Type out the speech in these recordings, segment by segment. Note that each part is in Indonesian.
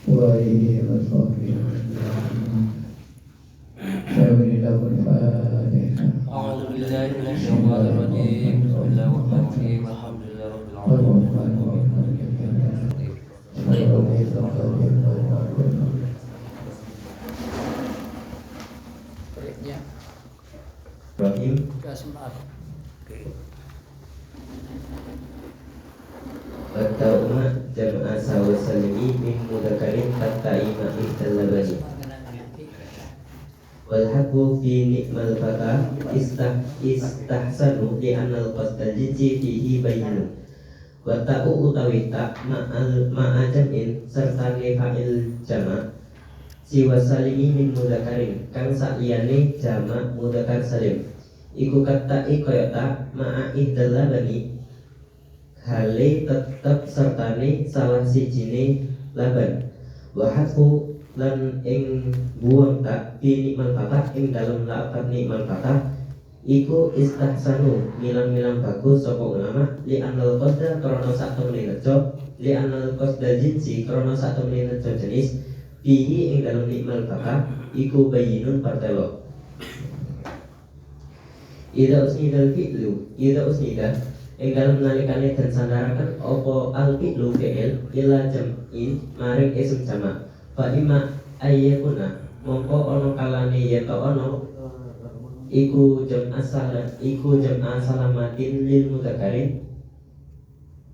wa alihi wa sahbihi أعوذ بالله من الشيطان الرجيم بسم الله الرحمن الرحيم الحمد لله رب العالمين. At-ta'uma jam'a sawa salimi min mudakarin at-ta'ima ihtalabani wal haqqu fi ni'mal fata istahsanu li annal qasdal jinsi fihi bayyinun wa ta'u utawi ta' ma'a jam'in serta fa'il jama' siwa salimi min mudakarin kang sakliyane jama' mudakar salim iku kata'i kaya ta' ma'a ihtalabani hale tetep sertane salah sijine laban wa hatfu lan ing buang tak fi nikmal fatah ing dalem lafaz nikmal fatah iku istahsanu milang-milang bagus sapa ulama li anal qasda krana sak temene nejo li anal qasda jinsi krana sak temene nejo jenis fihi ing dalem nikmal fatah iku bayyinun partelo ida usnidal fi'lu ida usnida ing dalem nalikane den sandaraken apa al-fi'lu fi'il ila jam'in maring ism jama' fa imma ayyakuna mongko ana kalane yen to ana iku jam'a salamatin lil mudakarin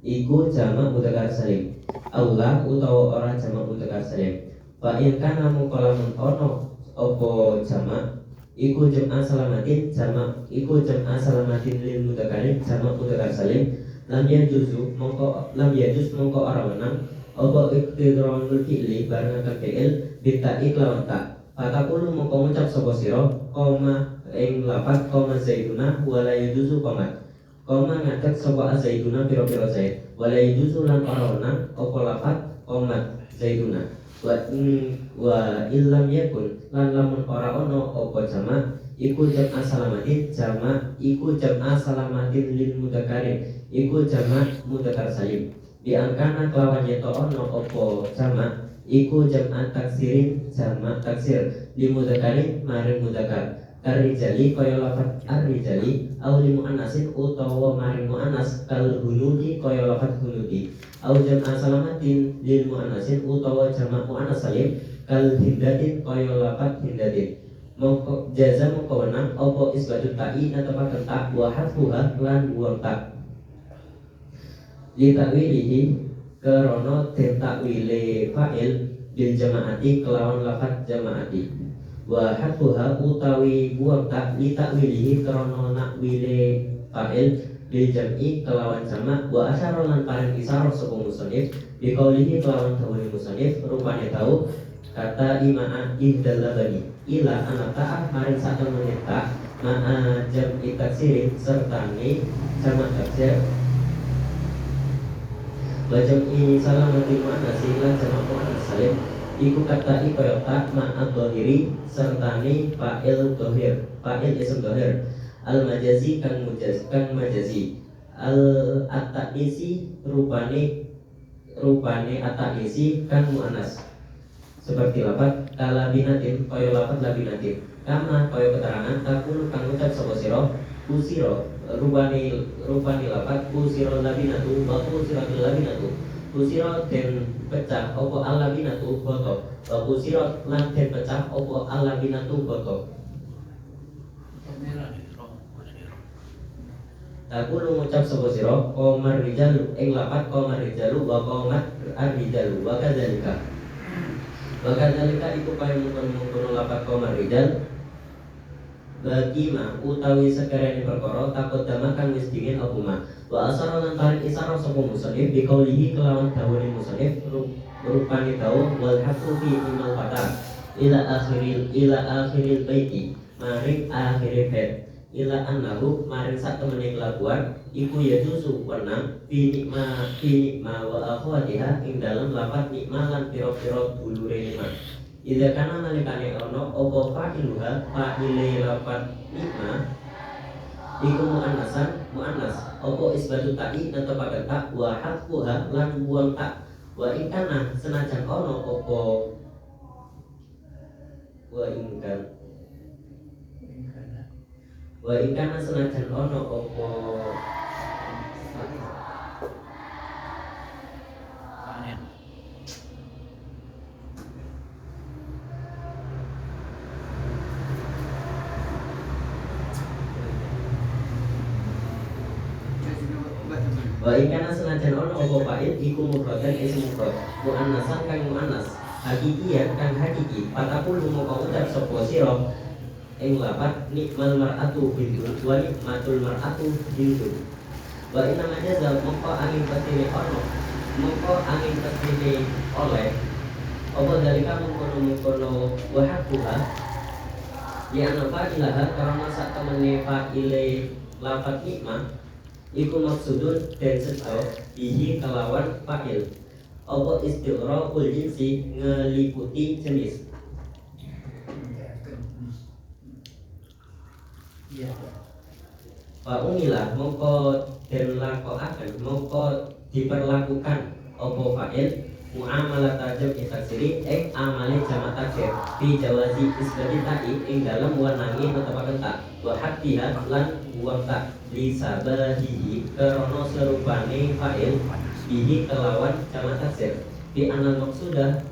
iku jama' mudakar salim aula utawa ora jama' mudakar salim fa in kana mongko lamun ana apa jama' iku jam'a salamatin lil mudakarin jama' mudakar salim lam yajuz mongko ora menang apa iqtidarul fi'li barengan fi'il bita'i lawan ta fatakulu mongko ngucap sapa sira koma ing lafaz koma zaiduna wala yajuzu koma ngadeg sapa zaiduna pira-pira zaid wala yajuzu lan ora menang apa lafaz koma zaiduna wa illam yakun lan lamun ora ono apa jama' iku jam'a salamatin lil mudakarin iku jama' mudakar salim diangkana kelawan yeto ono opo jama' iku jam'a taksirin jama' taksir li mudakarin maring mudakar karijali kaya lafaz ar-rijali au li muannasin utawa maring muannas kal hunudi kaya lafaz hunudi au jam'a salamatin lil muannasin utawa jama' muannas salim kal hindatin kaya lafaz hindatin mongko jaza mongko wenang opo isbatut ta'i netepaken ta wa hadfuha lan buang ta li takwilihi karana den takwile fa'il bil jama'ati kelawan lafaz jama'ati wa hadfuha utawi buang ta li takwilihi karana nakwile fa'il bil jam'i kelawan jama' wa asyara lan paring isarah sapa musannif bi qaulihi kelawan dawuh musannif rupane tau kata ima'a ihdalabani ila anata maring sak temene ta ma'a jam'i taksirin sertane jama' taksir Bajam ini salah mati mana sila jama' muannas salim iku kata kaya ta ma'a dhahiri sertane fa'il dhahir fa'il ism dhahir al majazi kang majazi al at-ta'nisi rupane at-ta'nisi kang muannas seperti lafaz kalabinatin kaya lafaz labinatin kama kaya keterangan takun kang ucap sapa sira usira rupane lafaz usira labinatu wa usira labinatu usira den pecah apa alabinatu boto wa usira lan den pecah apa alabinatu boto takun ngucap sapa sira qamar rijalu ing lafaz qamar rijalu wa qamat ar-rijalu wa kadzalika iku kaya mungkon lafaz qamar rijal bagi ma utawi sekerene perkara takut damakan wis dingin apa ma wa asara lan tarik isara sapa musannif bi qaulihi kelawan dawuhe musannif rupane dawuh wal haqqu fi imal fata ila akhiril baiti maring akhire bait ila annahu maring sak temene kelakuan iku ya juzu wenang fi nikma wa akhwatiha ing dalem lafaz nikma lan pira-pira dulure nikma ida kana nalikane ono apa fa'iluha fa'ile lafaz nikma iku muannas apa isbatu ta'i netepaken ta wa hadfuha lan buang ta Wa ingkana senajan ono opo wa ingkana senajan ono opo wa ingkana senajan ono opo fa'il iku mufradan isim mufrad muannasan kang muannas hakikian kang hakiki patakul moko ucap sapa sira ing lapat nikmal mar'atu bintun wa nikmatul mar'atu bintun wa inna majaza mongko angin petine ono mongko angin petine oleh apa dalika mengkono wa hakuha li anna fa'ilaha karena sak temene fa'ile lapat nikmah iku maksudun dan seto bihi kelawan fa'il apa istighraqul jinsi ngeliputi jenis wa umilah mongko den lakokaken mongko diperlakukan apa fa'il muamalah tajam taksiri amale jamak taksir fi jawazi isbati ta'i ing dalam warnangi netepaken ta wa haddiha lan buang ta li sabahihi karena serupane fa'il bihi kelawan jamak taksir fi anal maksudah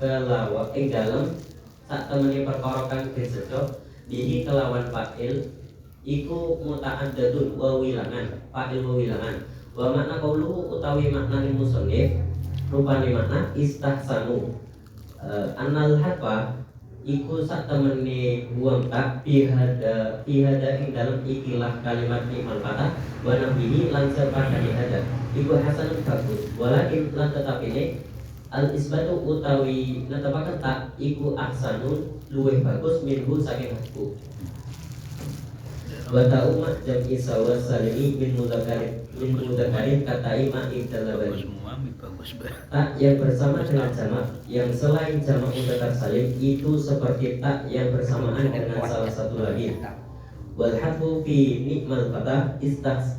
kelawan ing dalam sak temene perkara kang disedo bihi kelawan fa'il iku muta'addatun wa wilangan fa'il wa wilangan wa makna qauluhu utawi maknane musannif rupane makna istahsanu anal hafa iku sak temene buang tak pihada ing dalam ikilah kalimat nikmal fatah wa nabihi lan sepadane hada iku hasanun bagus walakin lan tetapine al isbatu utawi netepaken tak iku ahsanun luwih bagus minhu saking aku wa ta'umma jam'i sawa salimi min mudakarin kata ima ibtalabani tak yang bersama dengan jamak yang selain jamak mudzakkar salim itu seperti tak yang bersamaan dengan salah satu lagi wal hadfu fi nikmal fatah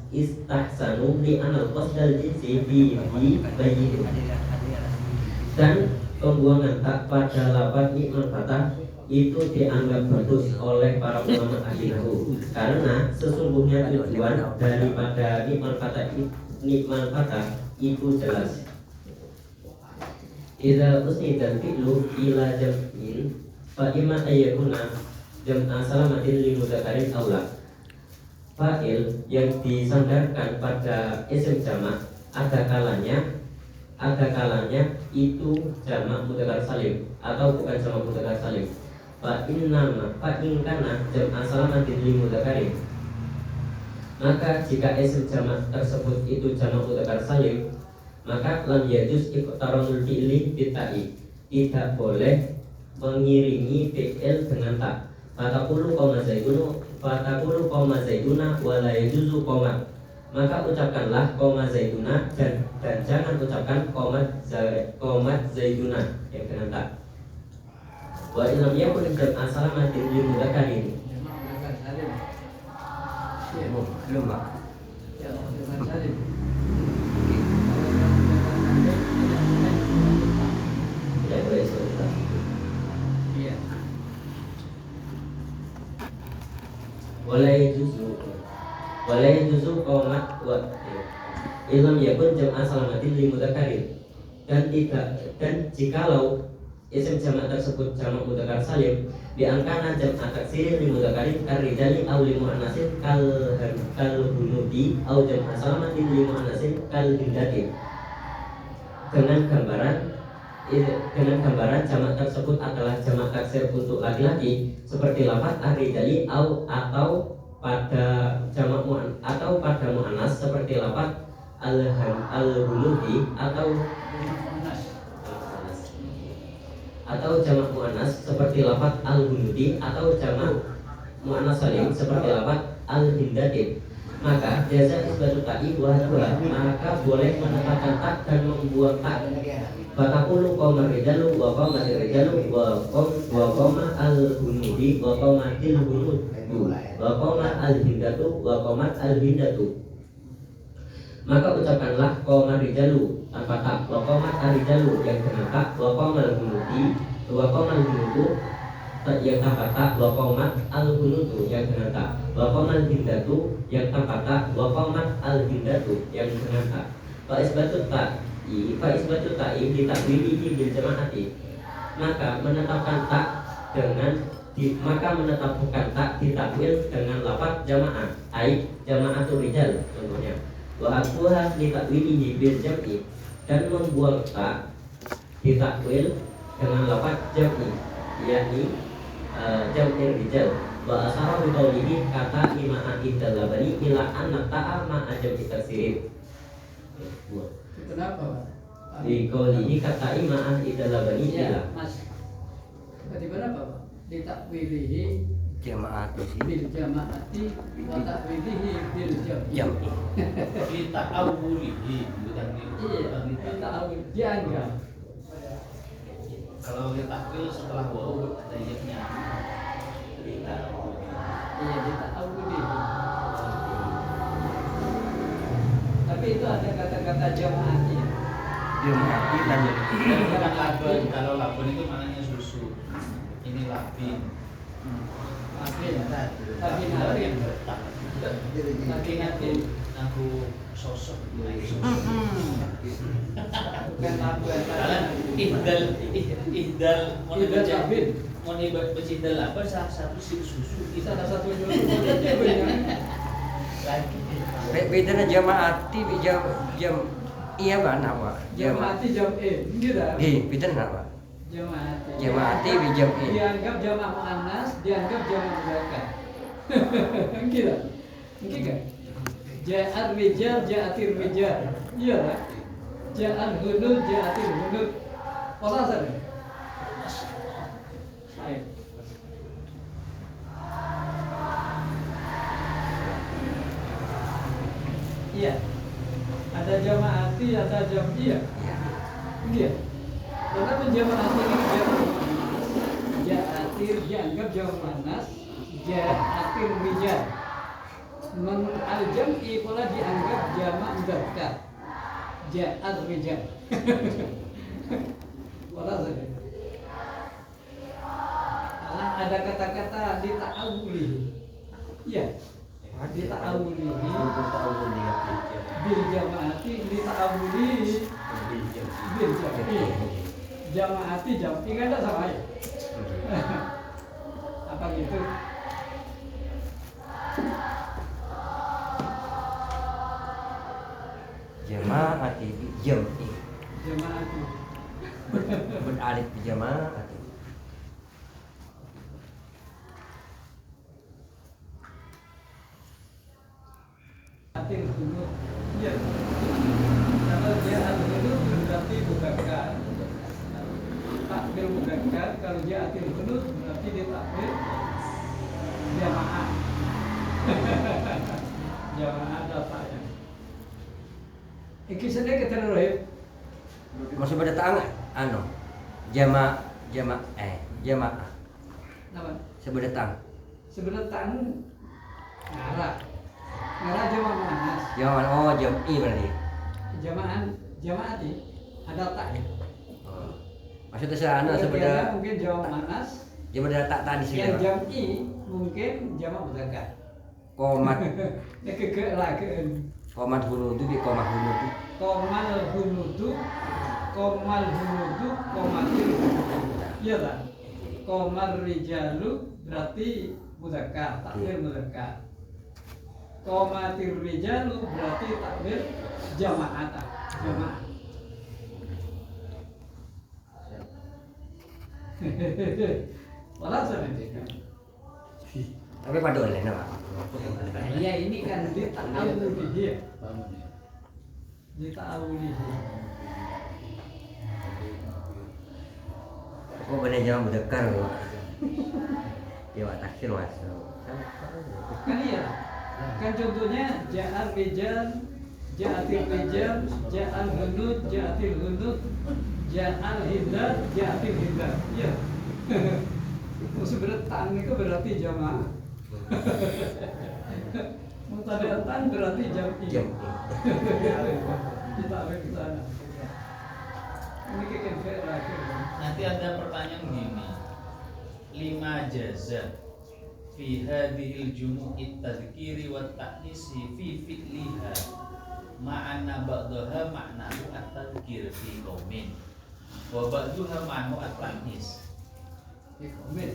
istahsanu li anal qasdal jinsi fi bayyin dan pembuangan tak pada lafaz nikmal fatah itu dianggap bagus oleh para ulama ahli nahwu karena sesungguhnya tujuan daripada nikmal fatah itu jelas. Idza usnida fi'lu ila jam'in fa imma ayyakuna jam'a salamatin li mudzakkarin aula. Fa'il yang disandarkan pada isim jamak ada kalanya itu jamak mudzakkar salim atau bukan jamak mudzakkar salim. Fa in kana jam'a salamatin li mudzakkarin, maka jika isim jamak tersebut itu jamak mudzakkar salim, maka lam yajuz iqtaranul fi'li bitta'i, tidak boleh mengiringi fi'il dengan ta. Fatakulu qoma zaiduna wa la yajuzu qoma, maka ucapkanlah qoma zaiduna dan jangan ucapkan qomat zaiduna yang dengan ta. Wa illam yakun jam'a salamatin li mudzakkarin. Tidak boleh sebentar. Walai juzu qomat wa illam yakun jam'a salamatin li mudzakkarin, dan jikalau isim jamak tersebut jamak mudzakkar salim diangkana jam'a taksirin li mudzakkarin karijali aw li muannasin kal hunudi aw jam'a salamatin li muannasin kal hindati, dengan gambaran jamak tersebut adalah jamak taksir untuk laki-laki seperti lafaz ar-rijali atau pada muannas seperti lafaz al-huludi atau jamak muannas seperti lafaz al-huludi atau jamak muannas salim seperti lafaz al-hindati. Maka jaza isbatu ta'i wa hadwa, maka boleh menetapkan tak dan membuang tak. Fatakulu qomar rijalu wa qomatir rijalu wa qoma al-hunudi wa qomatil hunudu wa qoma al-hindatu wa qomat al-hindatu. maka ucapkanlah qomar rijalu tanpa tak, wa qomat arijalu yang dengan tak, wa qomal hunuti, wa qomal hunutu yang tanpa tak, wa qomat al hunutu yang dengan tak, wa qomal hindatu yang tanpa tak, wa qomat al hindatu yang dengan tak. Fa isbatut ta'i ditakwilihi bil jamaati, maka menetapkan tak maka menetapkan tak ditakwil dengan lafaz jamaah, ai jamaatul rijal contohnya. Wa aquha ditakwilihi bil jam'i, dan membuang tak ditakwil dengan lafaz jam'i, yakni jam'ir rijal. Wa asara bi qawlihi kata ima'a idallabani ila anna ta'a ma'a jam'i taksirin. Kenapa, Pak? Di qawlihi kata ima'a idallabani ila. Iya, Mas. Di mana Pak? Ditakwilihi Jamaah itu sih. bil jamaati wa takwilihi bil jam'i. Jam'i. Kita awulihi bukan Iya, ditakwil dianggap. kalau kita takwil setelah waw ada ya-nya. Kita Iya, ditakwilihi. Tapi itu ada kata-kata jamaati. Jamaah kita bukan laban. Kalau laban itu maknanya susu. Ini labin. Tapi Tadi nabi. Tapi aku sosok naik sosok. Bukan laban. Kalian ihdal mau Ihdal dibaca labin. mau dibaca ihdal laban salah satu susu Salah kita satu jawabannya. lagi. bedanya jamaati jam iya mana Pak? Jamaati jam'i. Gitu. Bedanya apa? Jamaati. Jamaati bi jam'i. Dianggap jamaah muannas, dianggap jamaah mudzakkar. Gitu. Mungkin kan? Ja'ar rijal, ja'atir rijal. Iya lah. Ja'al hunud, ja'atir hunud. Apa saja? Baik. Iya. Ada jamaati, ada jam'iyah. Iya. Karena menjamaati ini jamaah ja'atir dianggap jamaah muannas, ja'atir rijal. Al-jam'i pula dianggap jamaah mudzakkar. Ja'al rijal. Wala saja. Ada kata-kata dita'awuli. Iya. Dita'awuli. Bil jamaati dita'awuli bil jam'i. Jamaati jam'i kan ada sama ya. Apa gitu? Jamaati bi jam'i. Jamaati. Beralif bi jamaati. Atil hudud. Iya. Kalau dia al-hudud berarti mudzakkar. Takbir mudzakkar, kalau dia atil hudud berarti dia takbir jamaah. Jamaah datanya. Iki sedek keteruhip. Masih pada tangan anu jamaah Apa? sebelah tang Sebenarnya tang ngarah. Ngarah jamaah muannas. jam'i berarti. Jamaati ada tak ya? Maksudnya sana Kalau sebelah dia mungkin jamaah muannas, sebelah tak tadi sih. yang jam'i mungkin jamaah mudzakkar. Komat Ya kegelakeun. komat hulu itu bi komat hulu itu. Komal hunudu, komatil hunudu. Iya tak? Komal rijalu berarti mudzakkar, takbir mudzakkar. Komatil rijalu berarti takbir jamaah. Jamaah. Walau sebenarnya. Tapi pada oleh nama. Ya ini kan dita'awuli dia. Bangun ya. Dita'awuli dia. Oh benar jangan berdekar loh. Dewa taksir mas. Kan iya. Kan contohnya ja'al rijal, ja'atil rijal, ja'al hunud, ja'atil hunud, ja'al hindar, ja'atil hindar. Iya. Sebenarnya tan itu berarti jamaah. Mutadatan berarti jam'i. Jam. Kita akan ke sana. Ini kayak terakhir. Nanti ada pertanyaan gini. 5 jaza fi hadhil jumu'it tadhkiri wa ta'nisi fi fi'liha ma'ana ba'daha ma'nahu at-tadhkir fi qaumin wa ba'daha ma'nahu at-ta'nis. Komen.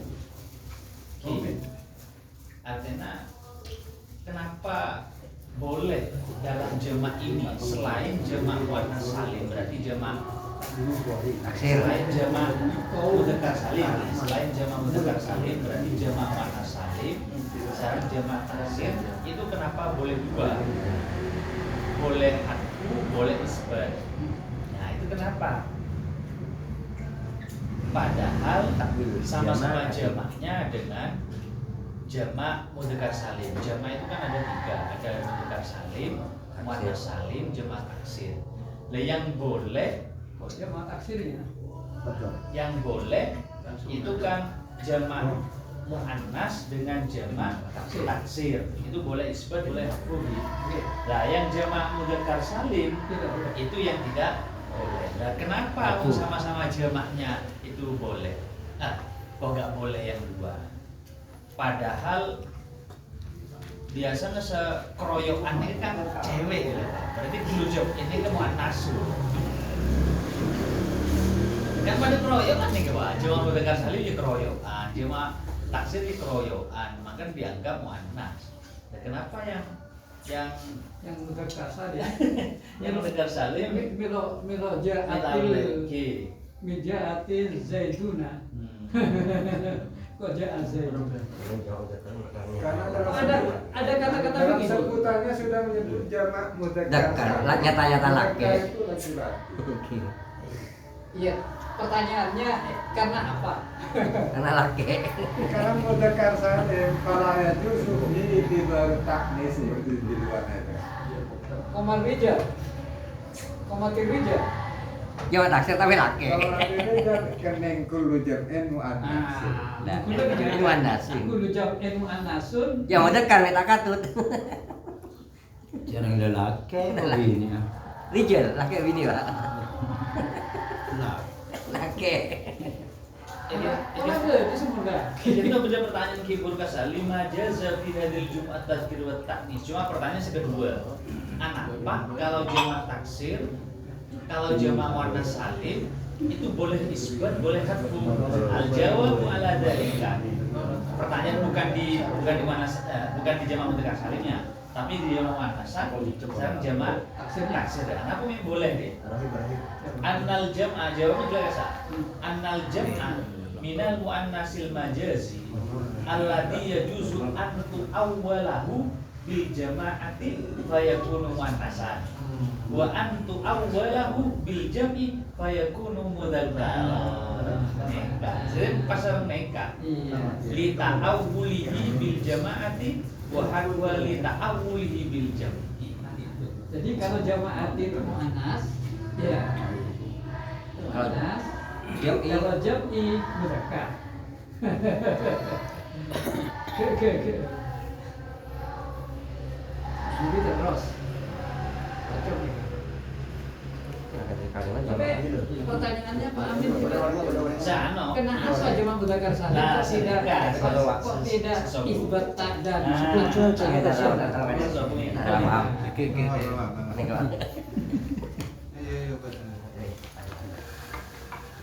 Artinya kenapa boleh dalam jamak ini selain jamak muannas salim, berarti jamak selain jamak mudzakkar salim, selain jamak mudzakkar salim berarti jamak muannas salim, sekarang jamak taksir itu kenapa boleh dua? Boleh hadfu, boleh isbat. Nah, itu kenapa? Padahal sama-sama jamaknya dengan jamak mudzakkar salim. Jamak itu kan ada 3, ada mudzakkar salim, muannas salim, jamak taksir. Lah yang boleh Jamak taksirnya. yang boleh itu kan jamak muannas dengan jamak taksir. Itu boleh isbat, boleh hadfu. Nah, yang jamak mudzakkar salim Tidak boleh. itu yang tidak boleh. Nah, kenapa sama-sama jamaknya itu boleh? Kok nggak boleh yang dua? Padahal biasanya sekeroyokan ini kan cewek gitu. Berarti dulu job ini kan muannas. Kan pada keroyokan nih kawan, cuma mudzakkar salim ya keroyokan, cuma taksir ya keroyokan, maka dianggap muannas. Nah, kenapa yang Yang mudzakkar salim. yang mudzakkar salim Milo kita boleh ja'atil zaituna. Kok ja'a zaitun? Karena Ada kata-kata dalam begitu. sebutannya sudah menyebut jamak mudzakkar. Dakar, nyata-nyata laki. Mudzakkar itu laki-laki. Iya, pertanyaannya karena apa? Karena laki. Karena mudzakkar salim fala yajuzu fihi baru taknis seperti di luar itu. Komar rijal. Komatir rijal. Jawa taksir tapi laki. Kalau ini kan keneng kullu jam'in muannas. Nah, Kulo ini muannas. Kulo jam'in muannasun. Jawa dekar meta katut. Jarang lelaki kok ini ya. Rijal, laki bini, Pak. Laki. ini Orang itu semudah. Kita punya pertanyaan kibur kasal 5 jaza fi hadil Jumat tadzkir wa ta'nis. Cuma pertanyaan kedua. Kenapa kalau jamak taksir, kalau jamak muannas salim itu boleh isbat, boleh hadfu? Al jawabu ala dzalika. Pertanyaan bukan di jamak mudzakkar salimnya, tapi di jamak muannas salim. Sekarang jamak taksir. Kenapa ini boleh deh? Annal jam'a jawabnya jelas ya. Annal jam'a minal muannasil majazi alladhi yajuzu an tu'awwalahu bil jama'ati fayakunu muannasan wa an tu'awwalahu bil jam'i fayakunu mudzakkar. Jadi pasal neka li ta'awwulihi bil jama'ati wa hadwa li ta'awwulihi bil jam'i. Jadi kalau jama'atin muannas, ya. Muannas. Kalau jam'i mudzakkar. Ke. Jadi terus. Cocok nih. Tapi pertanyaannya Pak Amin Sano. kenapa jamak mudzakkar salim Nah, tidak kalau kok tidak isbat tak dan Maaf. Ini kalau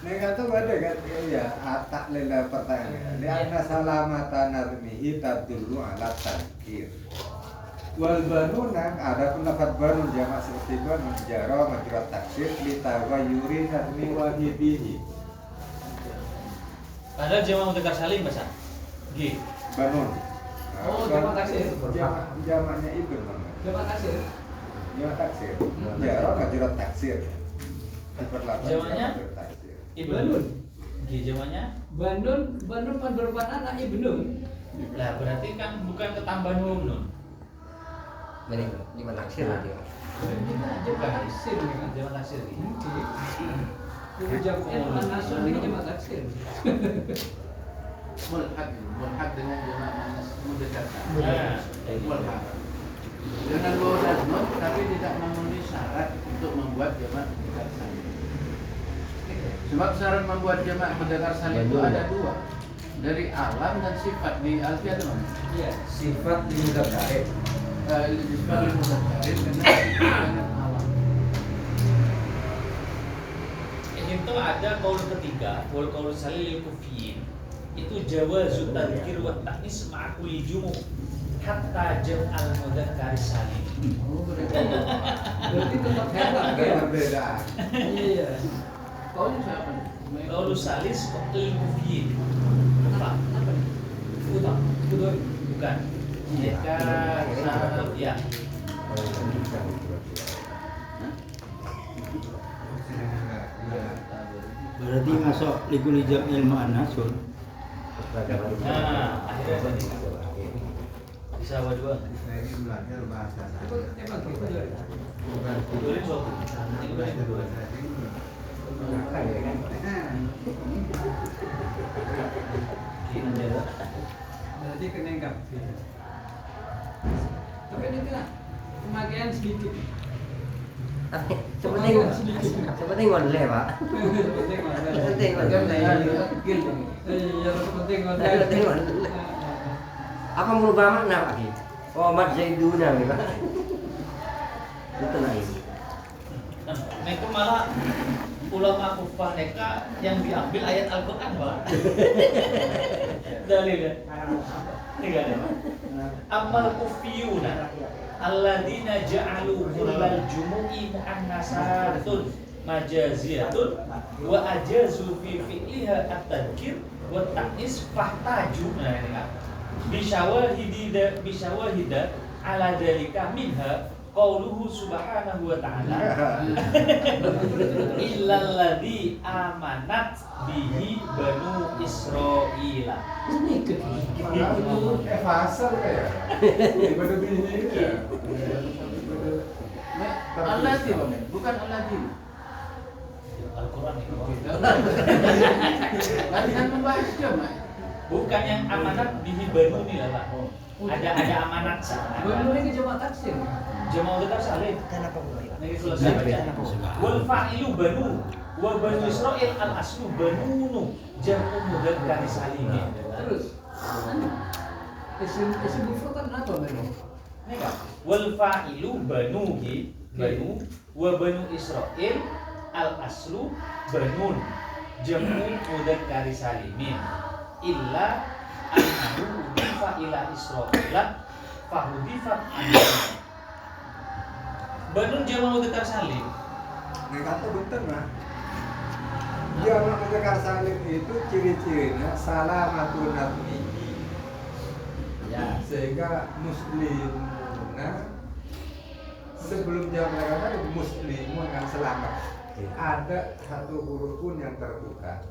Mereka tuh ada kan ya atak lela pertanyaan. Lianna salamata narmihi tadullu ala tadzkir. Wal banuna ada pendapat banun jamak seperti banun jaro majrat taksir li tawayyuri narmi wahibihi. Padahal jamak mudzakkar salim bahasa. G. Banun. Oh, jamak taksir. Jamaknya itu bangun. jamak taksir. Jamak taksir. Jaro majrat taksir. Diperlakukan Jamaknya? majrat taksir. Ibnun. G jamaknya. Bandung penerban anak ibnu. Lah berarti kan bukan ketambahan nun. ini lima taksir lagi. Jamak taksir kan. Jamak taksir. Kudu jam'in muannasun ini jamak taksir. Mulhad dengan jamak muannas mudzakkar. Nah, Mulhad. dengan waw dan nun tapi tidak memenuhi syarat untuk membuat jamak mudzakkar salim. Sebab syarat membuat jamak mudzakkar salim itu ada dua, dari alam dan sifat. Di alfiah itu Iya. Sifat di mudzakkar. sifat di mudzakkar dengan alam. Itu ada kaul ketiga, kaul salil kufiyin. Itu jawazu tadzkir wa ta'nis ma'a kulli jumuh hatta jam'al mudzakkar salim. Oh, berarti tetap hebat Ada ya. perbedaan. Iya. Kaulnya siapa? Kaul salis lil kufiyin. Apa? Apa nih? Utang. Betul. Bukan. Jika syarat Ya. Berarti masuk likul ijab ilmu anasun. Nah, akhirnya tadi. Bisa apa dua? Saya ini belajar bahasa Itu emang gitu ya. bukan Tulis suatu. Ini bahasa dua. ini. Ini ada. Berarti kena enggak. Tapi ini kan pemakaian sedikit. Seperti ngoleh, Pak. Penting mana? Seperti ngoleh. Iya, penting mana? Seperti ngoleh. Apa merubah makna, Pak? Oh, mat zaiduna, Pak. Itu lain. Nah, itu malah ulama kufah mereka yang diambil ayat Al-Quran, Pak. Dalilnya. Tiga deh. Amal kufiyuna alladzina ja'alu kullal jumu'i mu'annasatun majaziyatun wa ajazu fi fi'liha at-tadhkir wa ta'nis fahtaju. Nah, ini kan. Bisyawahida ala dalika minha qauluhu subhanahu wa ta'ala illalladzi amanat bihi banu Israila. Ini ke Fasal kayak. Ibadah bini ya. Allati bukan allati. Al-Quran itu. Latihan membahas jamak. Bukan yang amanat bihi banu ini lah, Pak. Ada amanat sana. Belum ini cuma taksir. Jamaah tetap salih. Kenapa mulai? Ini selesai baca. Wal fa'ilu banu wa banu Israil al aslu banunu jam'u mudzakkar salim. Terus isim mufrad kan apa memang? Ini kan wal fa'ilu banu ki banu wa banu Israil al aslu banun jam'u mudzakkar salimin illa annahu udifa ila Israila fahudifat anhu. Banun jamak mudzakkar salim. Nah kata betul lah. Jamak mudzakkar salim itu ciri-cirinya salamatun nafsihi. Ya, sehingga muslimuna sebelum jamak mudzakkar salim muslimun yang selamat. Ada satu huruf pun yang terbuka.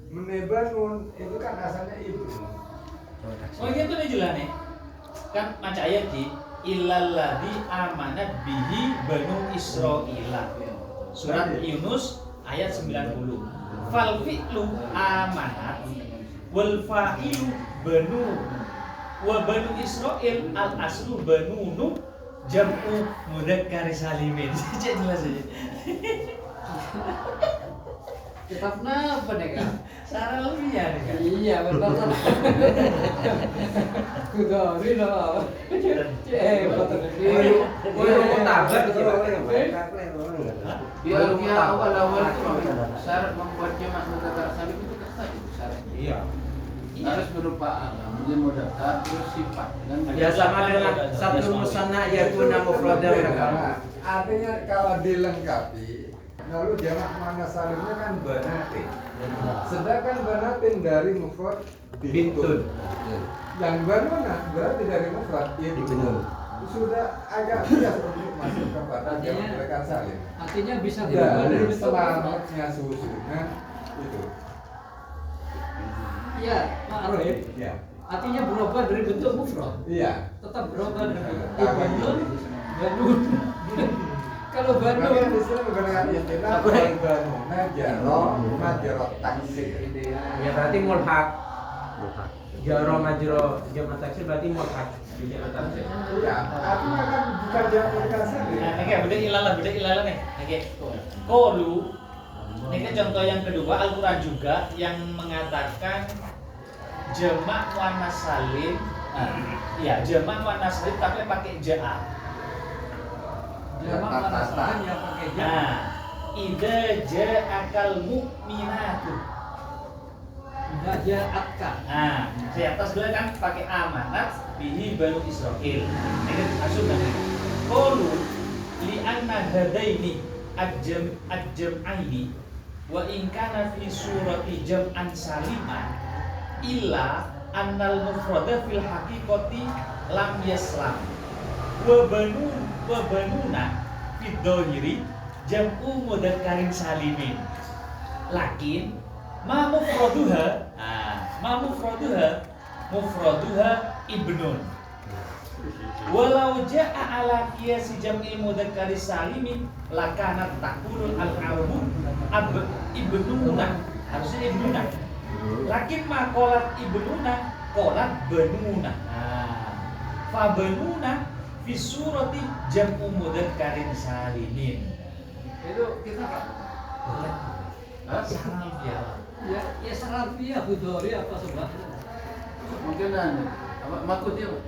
Menebanun itu kan asalnya ibu. Oh gitu nih jelas nih. Kan maca ayat di illalladzi amanat bihi banu Israila. Surat Yunus ayat 90. Fal fi'lu amanat wal fa'ilu banu wa banu Israil al aslu banu nu jam'u mudzakkar salimin. Cek jelas aja. Kitabnya apa nih kan? Sarah lebih ya nih kan. Iya betul. Kudari lah. Betul. Di alfiah awal-awal itu syarat membuat jamak mudzakkar salim itu kata itu syarat. Iya. Harus berupa alam, kemudian mudzakkar terus sifat dan Ya sama dengan satu musanna yakuna mufradan. Artinya kalau dilengkapi, lalu jamak mana salimnya kan banatin. Sedangkan banatin dari mufrad bintun. Yang banuna berarti dari mufrad ibnu. Sudah agak bias untuk masuk kepada jamak mudzakkar salim. Artinya bisa berubah dari Dari bentuk selamatnya susunan itu. Iya, Pak Arif. Ya. Artinya berubah dari bentuk mufrad. Iya. Tetap berubah dari bentuk Tapi banun. Banun. Kalau Makanya banun di sini menggunakan istilah banuna jaro majarot taksir. Ya berarti mulhaq. Muhak. Jaro majro jamak taksir berarti muhak di jamak taksir. Ya, artinya kan bukan jamak mudzakkar salim. Nah, ini beda ilalah nih. Oke. Qalu. Ini contoh yang kedua Al-Qur'an juga yang mengatakan jamak muannas salim. Ya, jamak muannas salim tapi pakai ja'a. Jamak muannas salim yang pakai ja. Nah, idza ja'akal mu'minatu. Idza ja'atka. Nah, di atas dulu kan pakai amanat bihi banu Israil. Ini maksud kan. Qalu li anna hadaini ajam'aini wa in kana fi surati jam'an saliman illa annal mufrada fil haqiqati lam yaslam wa banuna fid dhahiri jam'u mudzakkarin salimin lakin ma mufraduha ibnun walau ja'a ala qiyasi jam'il mudzakkari salimin lakanat takunul al-abu ibnuna harusnya ibnuna lakin maqalat ibnuna qalat banuna fa banuna fi surati jam'u mudzakkarin salimin Itu kita Pak. salam ya Ya sarafiyah hudori apa sebabnya? Mungkin apa makudia Pak?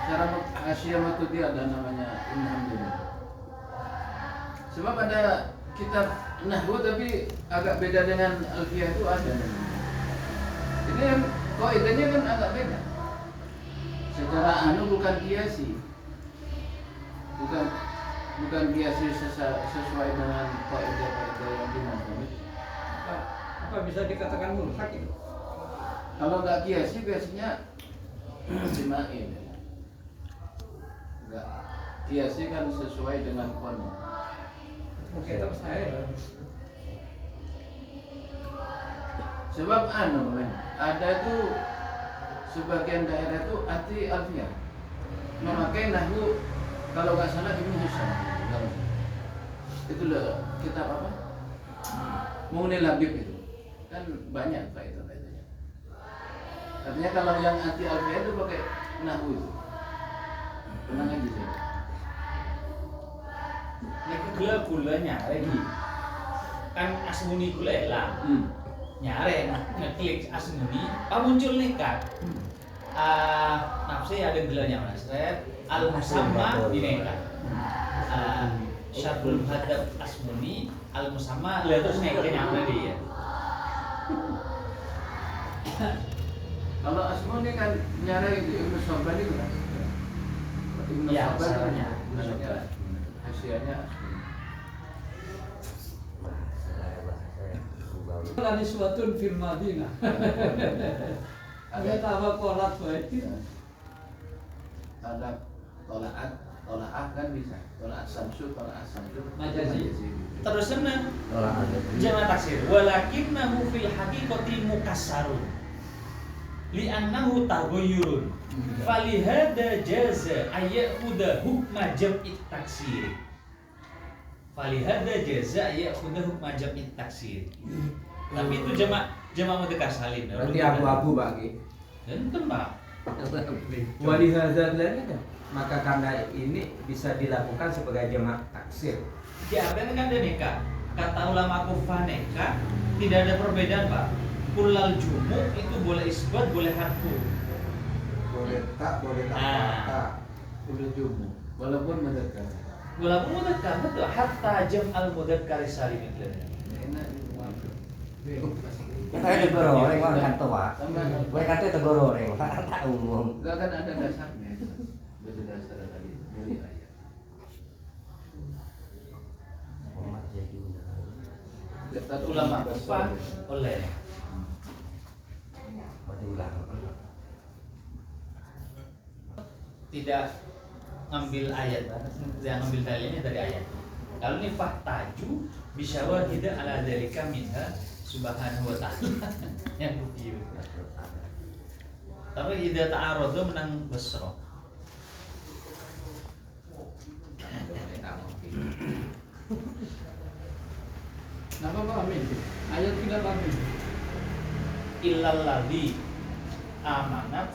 Cara Asia makudia ada namanya alhamdulillah. Sebab ada kitab nahwu tapi agak beda dengan alfiyah itu ada. Ini yang kaidahnya kan agak beda. Secara bukan kiasi. Bukan kiasi sesuai dengan kaidah-kaidah yang dinamakan. Apa bisa dikatakan mulhaq itu? Kalau nggak kiasi biasanya simain. Nggak kiasi kan sesuai dengan kon. Kitab saya. Sebab ada itu sebagian daerah itu anti alfiyah memakai nahwu kalau nggak salah Ibnu Hisham. Itu loh kitab apa? Mughni Labib itu kan banyak faedah-faedahnya. Artinya kalau yang anti alfiyah itu pakai nahwu itu. Tenang aja sih. nek gula lagi kan asmuni gula lah nyare ngeklik asmuni muncul nekat nafsi ada gelanya mas al musamma di nekat syarul hadab asmuni al musamma lihat terus nekatnya apa dia Kalau asmuni kan nyara itu Ibnu Sabani kan. Ibnu Ya, Sabani salahnya. maksudnya hasilnya Lani suatun fil Madinah. Ada tawa kolat baik. ada tolaat kan bisa. Tolaat samsu. Majazi. terus sana jamak taksir walakinnahu fil haqiqati mukassarun li'annahu taghayyurun falihada jaza ayakhudha hukma jam'it taksir tapi itu jamak mudzakkar salim Berarti abu-abu Pak Ki. enten Pak Walihazat lagi kan. Maka karena ini bisa dilakukan sebagai jamak taksir. di artinya kan ada nikah kata ulama kufah nikah tidak ada perbedaan Pak kulal jumuk itu boleh isbat boleh harfu Boleh tak, boleh tak, Ah. tak. Ibnu Jumu walaupun mudzakkar. walaupun mudzakkar betul hatta jam al mudzakkar salim itu Enak Kita tegoro orang orang kantor Pak. sama Boleh kata tegoro orang tak umum. enggak kan ada dasarnya itu. Ada dasar tadi dari ayat. kata ulama kufah oleh Berarti ulang. tidak ngambil ayat tidak ngambil dalilnya dari ayat kalau ini fahtaju bisyawahida ala dzalika minha subhanahu wa ta'ala yang bukti tapi idza ta'aradu menang besro Kenapa Pak Amin? Ayat tidak Pak Amin. illal ladzi amanat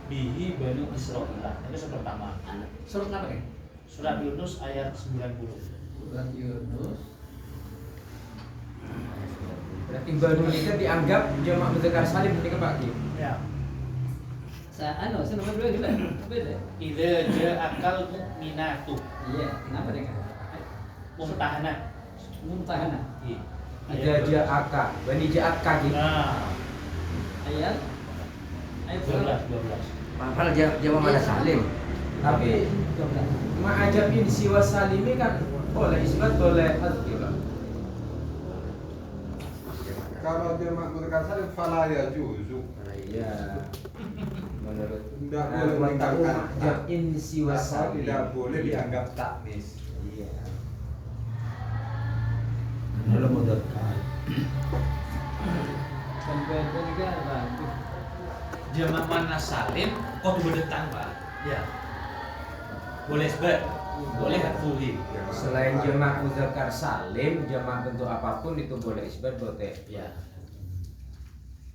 bihi banu Israil. Itu surat pertama. Surat apa nih? Surat Yunus ayat 90. Surat Yunus. Berarti Banu ini kan dianggap jamak mudzakkar salim ketika Pak Ki. Ya. Saya nomor 2 juga. Beda. Idza ja'akal mu'minatu Iya, kenapa deh? mumtahanah. Muntahana. Iya. Ida ja'aka, bani ja'aka gitu. Nah, Ayat 12. Padahal Jawa mana salim. Tapi 12. ma'ajab in siwa salimi kan boleh isbat boleh hadfi Pak. Kalau jamak mudzakkar salim fala yajuzu. Iya. Menurut Tidak boleh meninggalkan ma'ajab in siwa atau salim. tidak boleh dianggap taknis. Iya. Kalau mudzakkar. Sampai itu juga apa? jamak muannas salim kok bedetan, Pak. Ya. Boleh isbat, boleh hadfuhi. Selain jamak mudzakkar salim, jamak bentuk apapun itu boleh isbat boleh. Ya.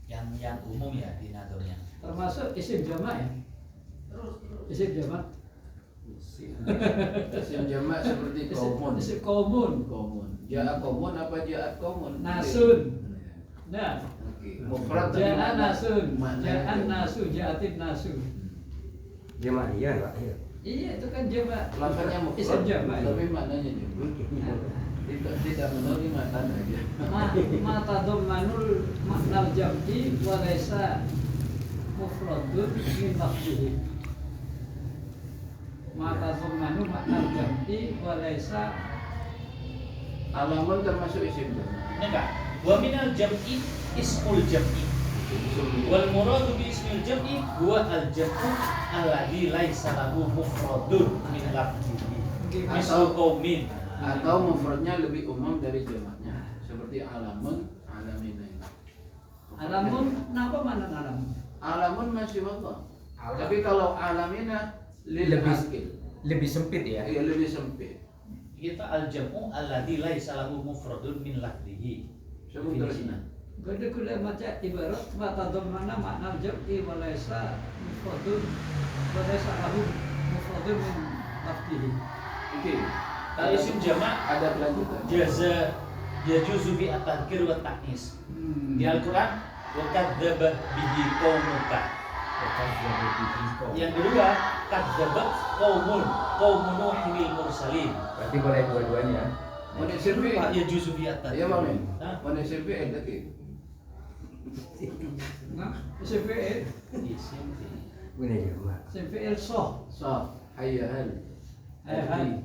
Yang umum ya di nadornya. Termasuk isim jamak ya. Isim jamak. Isim jamak seperti komun. Isim komun. Komun. Ja'a komun apa ja'at komun? Nasun. Nah, Oke. Mufrad tadi ja'a mana? nasun, Mana ja'an itu? nasu, ja'atin nasu. Jamak iya Pak. Iya. Iya, itu kan jamak. Lafaznya mufrad, Isim jamak. tapi maknanya jamak. Tidak menerima tanda aja. Ma tadammanul maknal jam'i wa laysa mufradun min lafzihi. Ma tadammanu maknal jam'i wa laysa Alamun termasuk isim jamak. Enggak. Wa minal jam'i ismul jam'i. Wal muradu bi ismil jam'i huwa al jam'u alladhi laisa lahu mufradun min lafzihi. Misal qaumin. Atau mufradnya lebih umum dari jamaknya. Seperti alamun, alamina. alamun, napa mana alamun? Alamun masih Allah. Tapi kalau alamina lil Lebih- akil. Lebih sempit ya. Iya, lebih sempit. Kita al jam'u alladhi laisa lahu mufradun min lafzihi. Sebut Definisinya. Gede kula maca ibarat ma tadammana maknal jam'i wa laysa mufradun wa laysa lahu mufradun min lafzihi. Oke. Kalau isim jamak Ada kelanjutan. jaza yajuzu bi at-tadhkir wa ta'nis. Di Al-Qur'an wa kadzdzaba bihi qaumuka. Yang kedua, kadzabat qaumun Nuhil mursalin. Berarti boleh dua-duanya. Mana sirfi? Yajuzu bi at-tadhkir. Iya, Mami. Hah? Mana sirfi ada ke? Nah, isim fi'il, Isim fi'il. Ini jamak. isim fi'il soh. Sah, hayahal. Hayahal.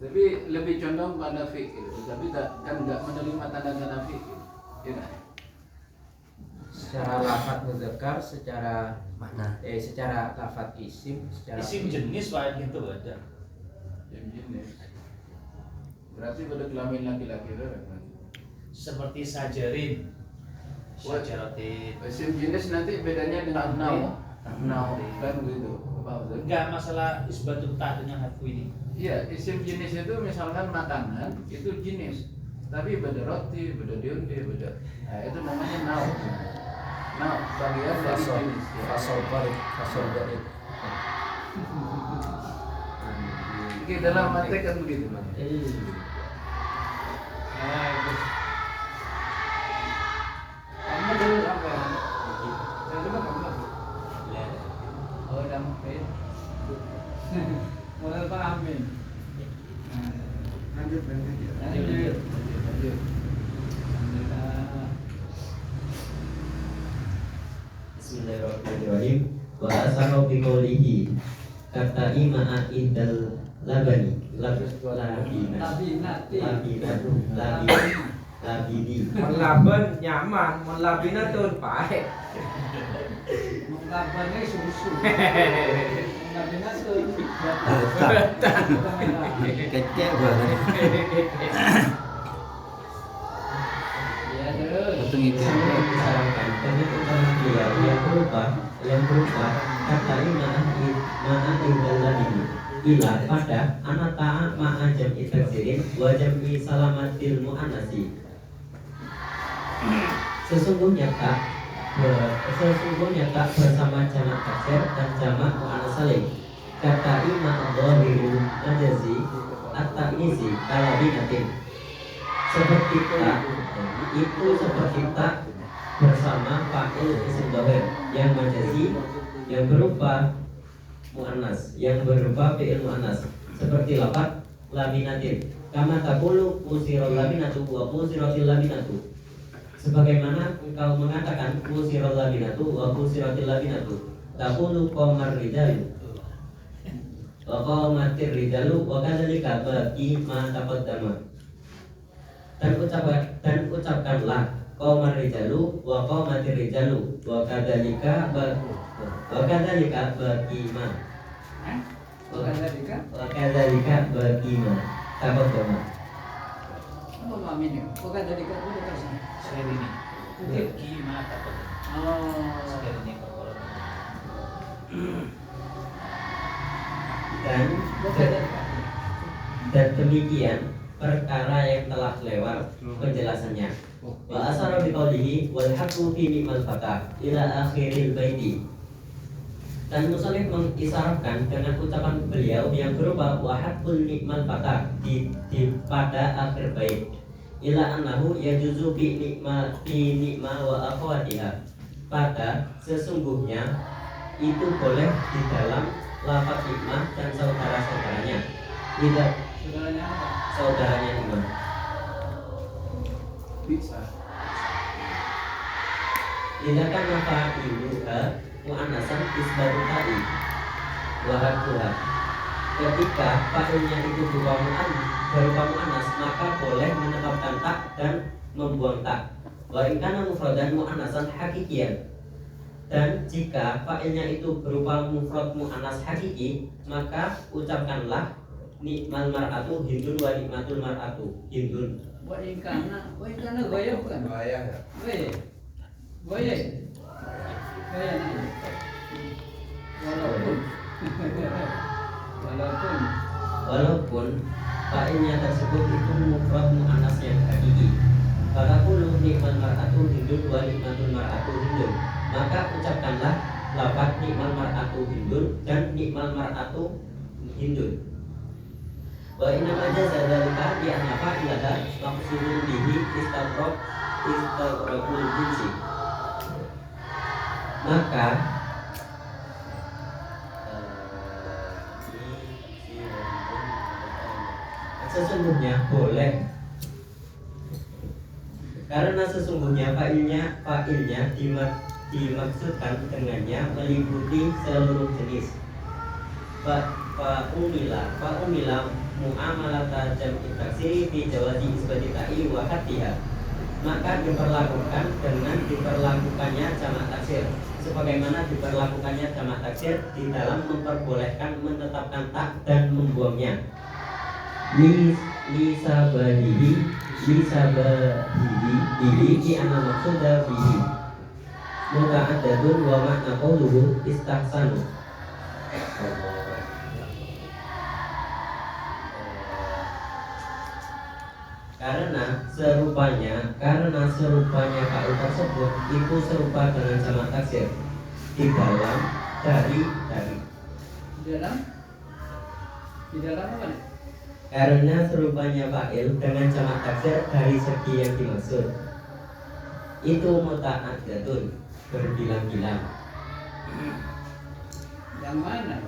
Tapi lebih condong pada fi'il, tapi kan nggak menerima tanda-tanda fi'il. Ya kan? Secara lafaz mudzakkar, secara Makna. secara lafaz isim, secara Isim jenis Pak gitu ada. Yang jenis. Berarti pada kelamin laki-laki itu kan? Seperti sajarin. Sajaratin. Isim jenis nanti bedanya dengan nau. Nau kan gitu. Apa maksudnya? Enggak masalah isbatut ta dengan hadfu ini. Iya, isim jenis itu misalkan makanan itu jenis. Tapi beda roti, beda dionde, beda. Nah, itu namanya nau. Nau bagian dari jenis. Ya. fasol barik. Oke, dalam mantek kan begitu, Bang. Kamu dulu sampai. Saya coba kamu. Oh, udah sampai. Mulai Pak Amin. Lanjut. Lanjut. Lanjut. Alhamdulillah. Bismillahirrahmanirrahim. Wa asaro bi qawlihi kata ima'a idal labani Labinati. labini Menlaban nyaman, menlabina tuh pahit. Mengkabarnya susu. Mengkabarnya susu. Kecek banget. Ya terus. disarankan teknik keterampilan yang berupa kata ima'a idal labini ila pada anata ma'a jam'i taksirin wa jam'i salamatil mu'anasi. Sesungguhnya tak sesungguhnya tak bersama jamak taksir dan jamak mu'annas salim. Kata Imam Dhahirul Majazi at-Ta'nizi kalabinatin. Seperti tak itu seperti tak bersama fa'il isim dhahir yang majazi yang berupa mu'annas, yang berupa fi'il mu'annas, seperti lafaz labinatin. Kama taqulu usirul labinatu wa usiratil labinatu. Sebagaimana engkau mengatakan usirul labinatu wa usiratil labinatu. Taqulu qamar rijalu wa qamatir rijalu wa kadzalika baqi ma taqaddama. Dan ucapkanlah qamar rijalu wa qamatir rijalu wa kadzalika baqi ma. Wa kadzalika baqi ma taqaddama. Apa maksudnya? Bukan dari kamu kasih. Sekali ini. Bagaimana takut? Oh. Sekali ini kalau dan demikian perkara yang telah lewat penjelasannya. Wa asara biqaulihi wal haqqu fi ni'mal fata ila akhiril baiti. Dan musannif mengisyaratkan dengan ucapan beliau yang berupa wa haqqul ni'mal fata di pada akhir bait. Ila annahu yajuzu bi ni'ma wa akhwatiha. Pada sesungguhnya itu boleh di dalam lafaz nikmah dan saudara-saudaranya. Tidak Saudaranya apa? saudaranya nikmah. Bisa. Tidak kan fa'iluha mu'annasan isbatu ta'i wa hadduha. Ketika fa'ilnya itu berupa mu'annas, maka boleh menetapkan tak dan membuang tak. Wa in kana mufradan mu'annasan hakikian. Dan jika fa'ilnya itu berupa mufrad mu'annas hakiki, maka ucapkanlah nikmal mar'atu hindun wa nikmatul mar'atu hindun. Wa ingkana gaya bukan? Gaya ya. Gaya. Gaya. Gaya nah. Walaupun fa'ilnya tersebut itu mufrad mu'annas yang hakiki. Pada puluh nikmal mar'atu hindun wa nikmatul mar'atu hindun, maka ucapkanlah lafaz nikmal mar'atu hindun dan nikmal mar'atu hindun. Wa inna majaza dzalika bi anna fa'ilaha maqsudun bihi istaghraqul jinsi. Maka sesungguhnya boleh, karena sesungguhnya fa'ilnya dimaksudkan dengannya meliputi seluruh jenis. Fa'umila mu'amalata jam'i taksiri fi jawazi isbati ta'i wa haddiha. Maka diperlakukan dengan diperlakukannya jamak taksir, sebagaimana diperlakukannya jamak taksir di dalam memperbolehkan menetapkan tak dan membuangnya. Lisabahihi di anna maqsuda bihi muta'addadun wa ma'na qawluhu istahsanu. Karena serupanya fa'il tersebut itu serupa dengan jamak taksir di dalam dari Di dalam apa nih? karena serupanya fa'il dengan jamak taksir dari segi yang dimaksud itu muta'addatun, berbilang-bilang. Yang mana?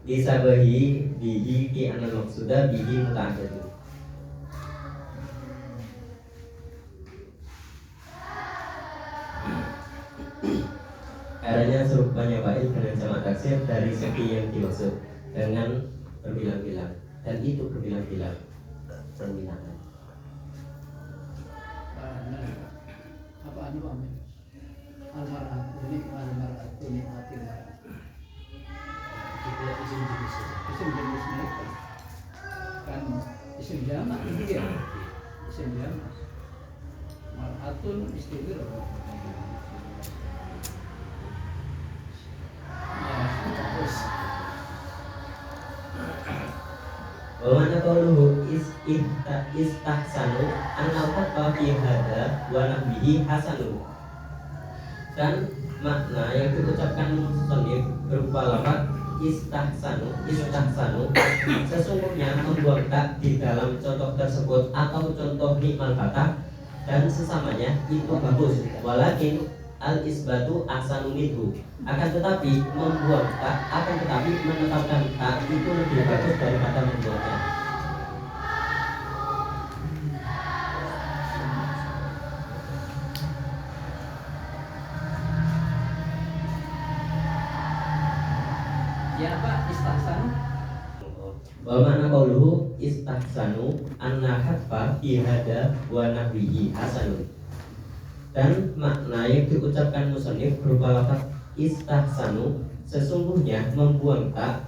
Disabahi bihi fi anal maqsuda bihi muta'addatun. Karena serupanya fa'il dengan jamak taksir dari segi yang dimaksud dengan berbilang-bilang, dan itu berbilang-bilang perbilangan. Apa anu amin? Almarhum ini mati marah. kita izin jenis saja. Isim jenisnya itu kan isim jamak dia. Isim jamak. Mar'atun istighfar. Terus Wa mana qawluhu istahsanu an al-fatwa fi hadha wa nahbihi hasanu. Dan makna yang diucapkan musannif berupa lafaz istahsanu sesungguhnya membuang tak di dalam contoh tersebut atau contoh nikmal fatah dan sesamanya itu bagus. Walakin al isbatu ahsanu minhu, akan tetapi membuang tak, akan tetapi menetapkan tak itu lebih bagus daripada membuangnya. Ya apa istahsan? Wa ma'na qauluhu istahsanu anna hatfa fi hada wa nahwihi hasanun. Dan makna yang diucapkan musannif berupa lafaz istahsanu sesungguhnya membuang tak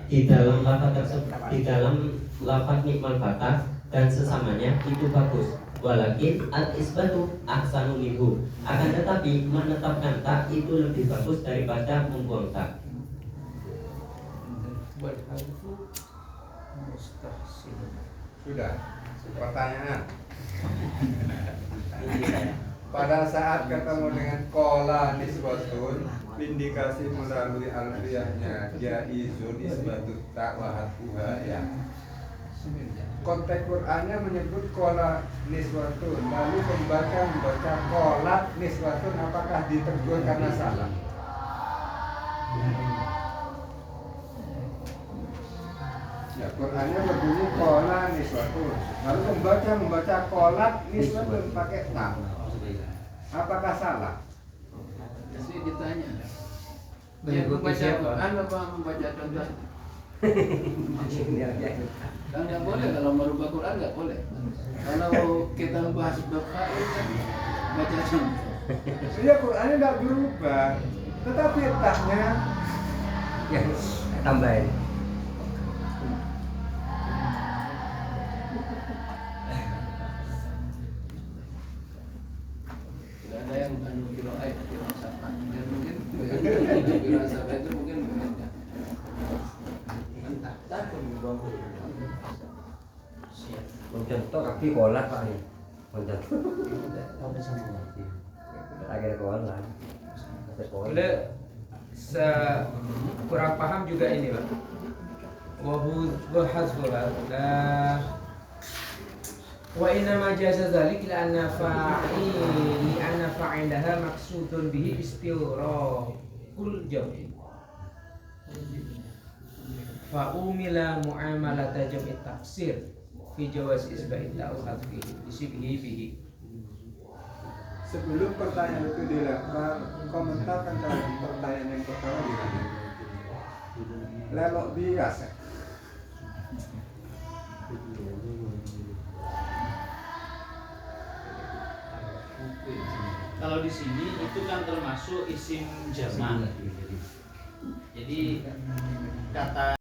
di dalam lafaz tersebut, di dalam lafaz nikmal fatah dan sesamanya itu bagus. Walakin al isbatu ahsanu minhu, akan tetapi menetapkan tak itu lebih bagus daripada membuang tak. Sudah. Pertanyaan. Pada saat ketemu dengan kola nisbatun, indikasi melalui alfiyahnya jaizun isbatut tak wahatuha ya. Konteks Qur'annya menyebut kola nisbatun, lalu pembaca membaca kola nisbatun, apakah ditegur karena salah? Ya, Qur'annya berbunyi kola nisbatun, lalu pembaca membaca kola nisbatun pakai tak. Apakah salah? Jadi ditanya. Yang Mengikuti membaca siapa? Quran apa membaca contoh? Kan nggak boleh, kalau merubah Quran nggak boleh. Kalau kita membahas bab fa'il kan baca contoh. Iya, Qur'annya tidak berubah, tetapi taknya Yang tambahin. Tidak ada yang kiro'ait, kiro'asapa. Dan mungkin kiro'asapa itu mungkin berbeda. Mentah. Mencontoh kaki kolat Pak nih. Mencontoh. Agar kolat. Boleh kurang paham juga ini Pak. Wa hazfuha la wa inna ma jaza dzalik la anna fa'ilaha maqsudun bihi istiraqul jam'i fa umila muamalata jam'i taksir fi jawaz isba'i ta'uhat fi disibhi bihi. sebelum pertanyaan itu dilempar, komentarkan terhadap pertanyaan yang pertama gimana? Lelok biasa. Kalau di sini itu kan termasuk isim jamak. Jadi kata